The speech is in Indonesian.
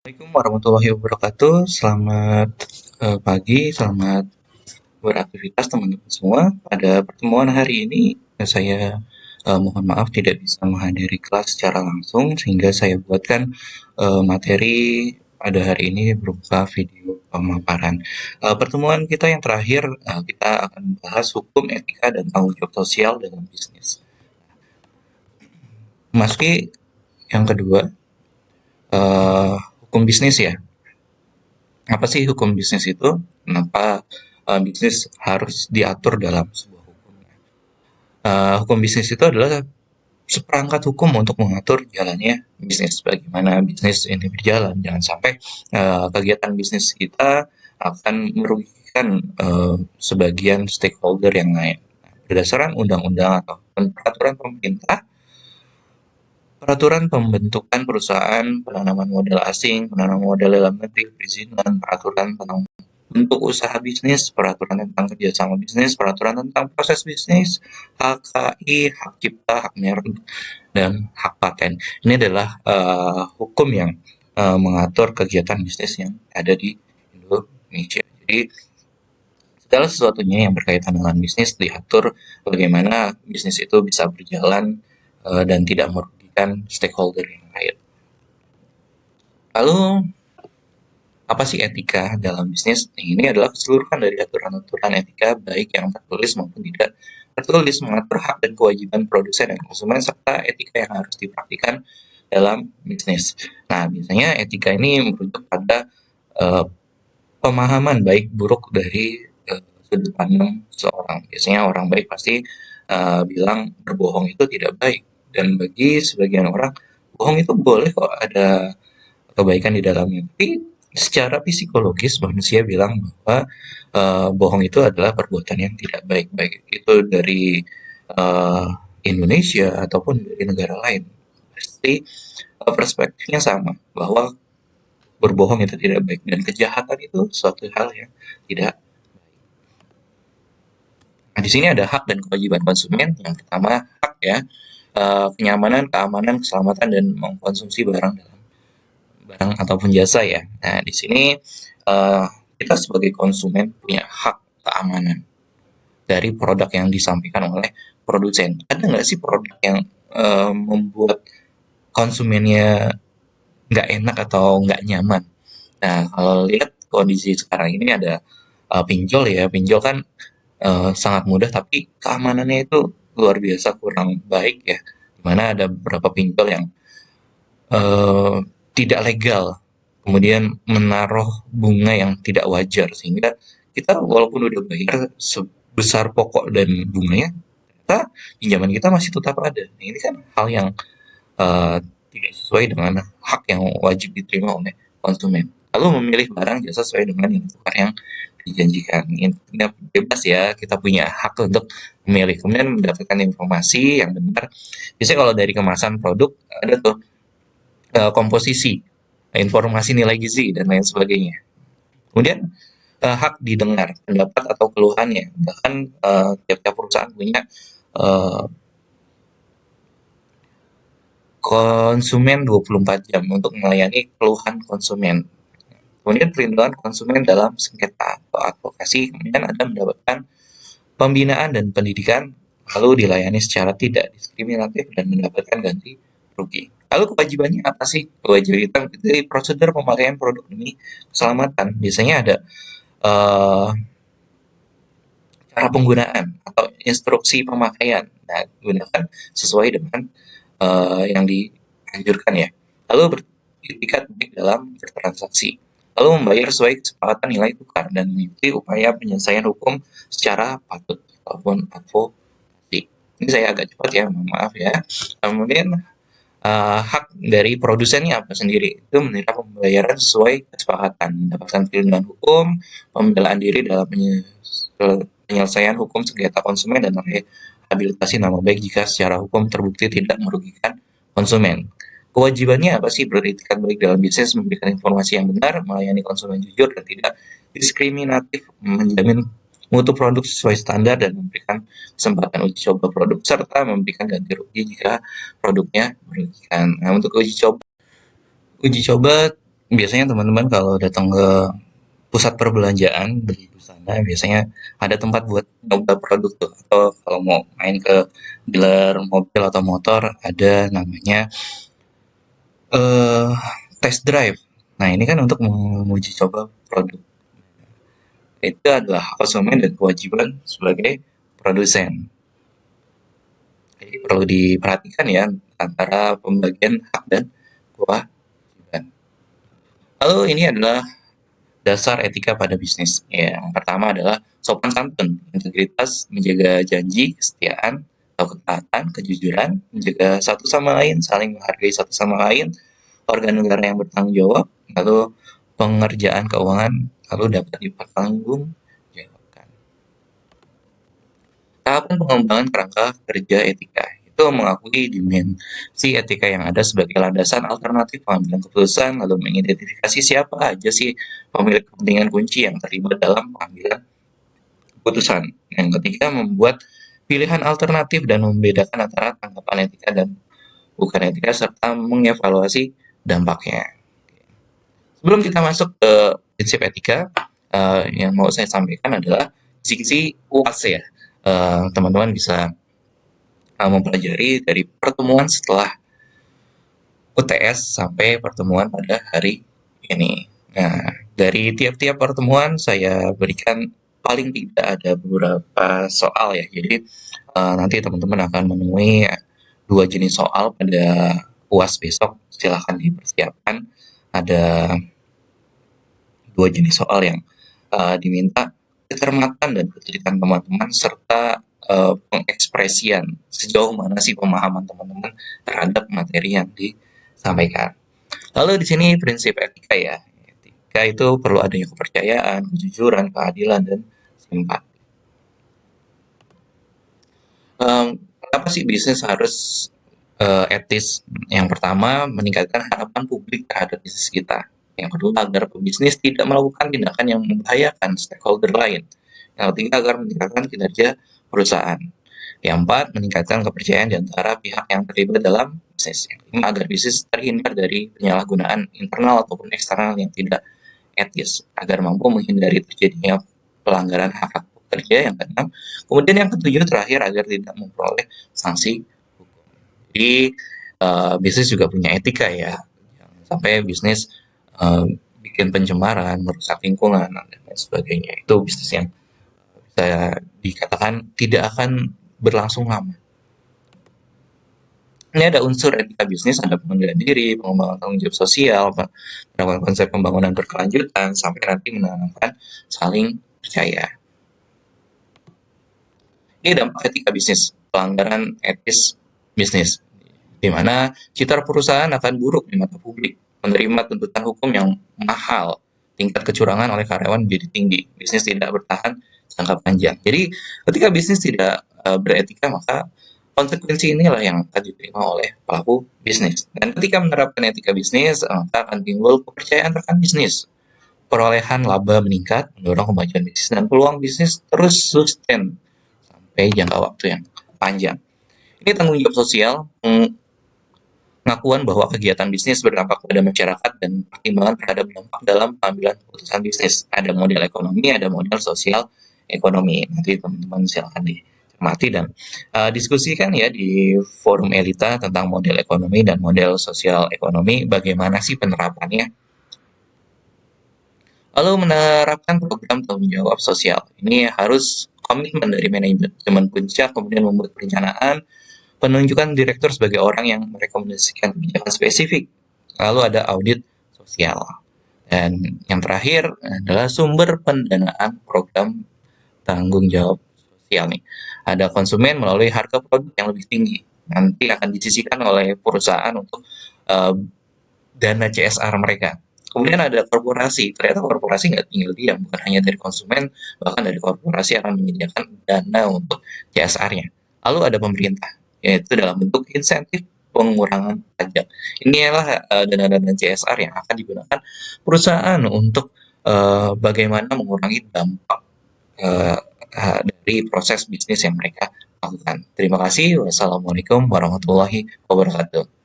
Assalamualaikum warahmatullahi wabarakatuh. Selamat pagi, selamat beraktivitas teman-teman semua. Pada pertemuan hari ini saya mohon maaf tidak bisa menghadiri kelas secara langsung sehingga saya buatkan materi pada hari ini berupa video pemaparan. Pertemuan kita yang terakhir kita akan membahas hukum, etika, dan tanggung jawab sosial dalam bisnis. Meski yang kedua, hukum bisnis ya. Apa sih hukum bisnis itu? Kenapa bisnis harus diatur dalam sebuah hukum? Hukum bisnis itu adalah seperangkat hukum untuk mengatur jalannya bisnis. Bagaimana bisnis ini berjalan. Jangan sampai kegiatan bisnis kita akan merugikan sebagian stakeholder yang lain. Berdasarkan undang-undang atau peraturan pemerintah, peraturan pembentukan perusahaan, penanaman modal asing, penanaman modal dalam negeri, perizinan, peraturan tentang bentuk usaha bisnis, peraturan tentang kerjasama bisnis, peraturan tentang proses bisnis, HKI, hak cipta, hak merek, dan hak paten. Ini adalah hukum yang mengatur kegiatan bisnis yang ada di Indonesia. Jadi segala sesuatunya yang berkaitan dengan bisnis diatur bagaimana bisnis itu bisa berjalan dan tidak merugikan stakeholder yang lain. Lalu apa sih etika dalam bisnis? Ini adalah keseluruhan dari aturan-aturan etika baik yang tertulis maupun tidak tertulis mengatur hak dan kewajiban produsen dan konsumen serta etika yang harus dipraktikkan dalam bisnis. Nah, biasanya etika ini merujuk pada uh, pemahaman baik buruk dari sudut pandang seorang. Biasanya orang baik pasti bilang berbohong itu tidak baik, dan bagi sebagian orang bohong itu boleh kok, ada kebaikan di dalamnya. Tapi secara psikologis manusia bilang bahwa bohong itu adalah perbuatan yang tidak baik, baik itu dari uh, Indonesia ataupun dari negara lain. Pasti perspektifnya sama bahwa berbohong itu tidak baik dan kejahatan itu suatu hal yang tidak. Nah, di sini ada hak dan kewajiban konsumen. Yang pertama hak ya, kenyamanan, keamanan, keselamatan dan mengkonsumsi barang ataupun jasa ya. Nah, di sini uh, kita sebagai konsumen punya hak keamanan dari produk yang disampaikan oleh produsen. Ada nggak sih produk yang membuat konsumennya nggak enak atau nggak nyaman? Nah, kalau lihat kondisi sekarang ini ada pinjol ya, pinjol kan sangat mudah tapi keamanannya itu luar biasa kurang baik ya. Dimana ada beberapa pinjol yang eh, tidak legal, kemudian menaruh bunga yang tidak wajar sehingga kita walaupun udah bayar sebesar pokok dan bunganya, kita pinjaman kita masih tetap ada. Nah, ini kan hal yang eh, tidak sesuai dengan hak yang wajib diterima oleh konsumen. Lalu memilih barang jasa sesuai dengan yang tukar yang dijanjikan. Ini bebas ya, kita punya hak untuk memilih. Kemudian mendapatkan informasi yang benar. Biasanya kalau dari kemasan produk ada tuh komposisi, informasi nilai gizi dan lain sebagainya. Kemudian hak didengar pendapat atau keluhannya. Bahkan tiap-tiap perusahaan punya eh, konsumen 24 jam untuk melayani keluhan konsumen. Kemudian perlindungan konsumen dalam sengketa atau advokasi. Kemudian Anda mendapatkan pembinaan dan pendidikan, lalu dilayani secara tidak diskriminatif dan mendapatkan ganti rugi. Lalu kewajibannya apa sih? Kewajiban dari prosedur pemakaian produk demi keselamatan. Biasanya ada uh, cara penggunaan atau instruksi pemakaian. Nah, gunakan sesuai dengan yang dianjurkan ya. Lalu beritikat baik dalam bertransaksi. Lalu membayar sesuai kesepakatan nilai tukar dan mengikuti upaya penyelesaian hukum secara patut ataupun advokasi. Ini saya agak cepat ya, mohon maaf ya. Kemudian hak dari produsennya apa sendiri itu menerima pembayaran sesuai kesepakatan, mendapatkan perlindungan hukum, pembelaan diri dalam penyelesaian hukum sengketa konsumen dan rehabilitasi nama baik jika secara hukum terbukti tidak merugikan konsumen. Kewajibannya apa sih? Beretikat baik dalam bisnis, memberikan informasi yang benar, melayani konsumen jujur dan tidak diskriminatif, menjamin mutu produk sesuai standar dan memberikan kesempatan uji coba produk serta memberikan ganti rugi jika produknya merugikan. Nah, untuk uji coba biasanya teman-teman kalau datang ke pusat perbelanjaan beli busana biasanya ada tempat buat nyoba produk tuh, atau kalau mau main ke dealer mobil atau motor ada namanya eh test drive. Nah, ini kan untuk menguji coba produk. Itu adalah hak konsumen dan kewajiban sebagai produsen. Jadi perlu diperhatikan ya antara pembagian hak dan kewajiban. Lalu ini adalah dasar etika pada bisnis. Ya, yang pertama adalah sopan santun, integritas, menjaga janji, kesetiaan, atau ketaatan, kejujuran, menjaga satu sama lain, saling menghargai satu sama lain, organ negara yang bertanggung jawab, lalu pengerjaan keuangan, lalu dapat dipertanggungjawabkan. Tahapan pengembangan kerangka kerja etika itu mengakui dimensi etika yang ada sebagai landasan alternatif pengambilan keputusan, lalu mengidentifikasi siapa aja sih pemilik kepentingan kunci yang terlibat dalam pengambilan keputusan. Yang ketiga, membuat pilihan alternatif dan membedakan antara tanggapan etika dan bukan etika serta mengevaluasi dampaknya. Sebelum kita masuk ke prinsip etika, yang mau saya sampaikan adalah sisi UAS ya. Teman-teman bisa mempelajari dari pertemuan setelah UTS sampai pertemuan pada hari ini. Nah, dari tiap-tiap pertemuan saya berikan paling tidak ada beberapa soal ya. Jadi nanti teman-teman akan menemui dua jenis soal pada UAS besok. Silahkan dipersiapkan. Ada dua jenis soal yang diminta kecermatan dan ketelitian teman-teman serta pengekspresian sejauh mana sih pemahaman teman-teman terhadap materi yang disampaikan. Lalu di sini prinsip etika ya. Etika itu perlu adanya kepercayaan, kejujuran, keadilan, dan simpati. Kenapa sih bisnis harus etis? Yang pertama, meningkatkan harapan publik terhadap bisnis kita. Yang kedua, agar pebisnis tidak melakukan tindakan yang membahayakan stakeholder lain. Yang ketiga, agar meningkatkan kinerja perusahaan. Yang empat, meningkatkan kepercayaan di antara pihak yang terlibat dalam bisnis. Yang lima, agar bisnis terhindar dari penyalahgunaan internal ataupun eksternal yang tidak etis, agar mampu menghindari terjadinya pelanggaran hak hak pekerja. Yang keenam, kemudian yang ketujuh terakhir agar tidak memperoleh sanksi hukum. Jadi bisnis juga punya etika ya, jangan sampai bisnis uh, bikin pencemaran, merusak lingkungan dan lain sebagainya. Itu bisnis yang bisa dikatakan tidak akan berlangsung lama. Ini ada unsur etika bisnis, ada pengendalian diri, pengembangan tanggung jawab sosial, penerapan konsep pembangunan berkelanjutan, sampai nanti menanamkan saling percaya. Ini dampak etika bisnis, pelanggaran etis bisnis, di mana citra perusahaan akan buruk di mata publik, menerima tuntutan hukum yang mahal, tingkat kecurangan oleh karyawan menjadi tinggi, bisnis tidak bertahan jangka panjang. Jadi ketika bisnis tidak beretika, maka konsekuensi inilah yang akan diterima oleh pelaku bisnis. Dan ketika menerapkan etika bisnis, maka akan timbul kepercayaan rekan bisnis. Perolehan laba meningkat, mendorong kemajuan bisnis, dan peluang bisnis terus sustain sampai jangka waktu yang panjang. Ini tanggung jawab sosial, pengakuan bahwa kegiatan bisnis berdampak pada masyarakat dan pertimbangan terhadap dampak dalam pengambilan keputusan bisnis. Ada model ekonomi, ada model sosial ekonomi. Nanti teman-teman silakan dicermati dan diskusikan ya di forum Elita tentang model ekonomi dan model sosial ekonomi. Bagaimana sih penerapannya? Lalu menerapkan program tanggung jawab sosial. Ini harus komitmen dari manajemen puncak, kemudian membuat perencanaan, penunjukan direktur sebagai orang yang merekomendasikan kebijakan spesifik. Lalu ada audit sosial. Dan yang terakhir adalah sumber pendanaan program tanggung jawab sosial nih. Ada konsumen melalui harga produk yang lebih tinggi. Nanti akan disisihkan oleh perusahaan untuk uh, dana CSR mereka. Kemudian ada korporasi, ternyata korporasi nggak tinggal diam, bukan hanya dari konsumen, bahkan dari korporasi akan menyediakan dana untuk CSR-nya. Lalu ada pemerintah, yaitu dalam bentuk insentif pengurangan pajak. Inilah dana-dana CSR yang akan digunakan perusahaan untuk bagaimana mengurangi dampak uh, dari proses bisnis yang mereka lakukan. Terima kasih. Wassalamualaikum warahmatullahi wabarakatuh.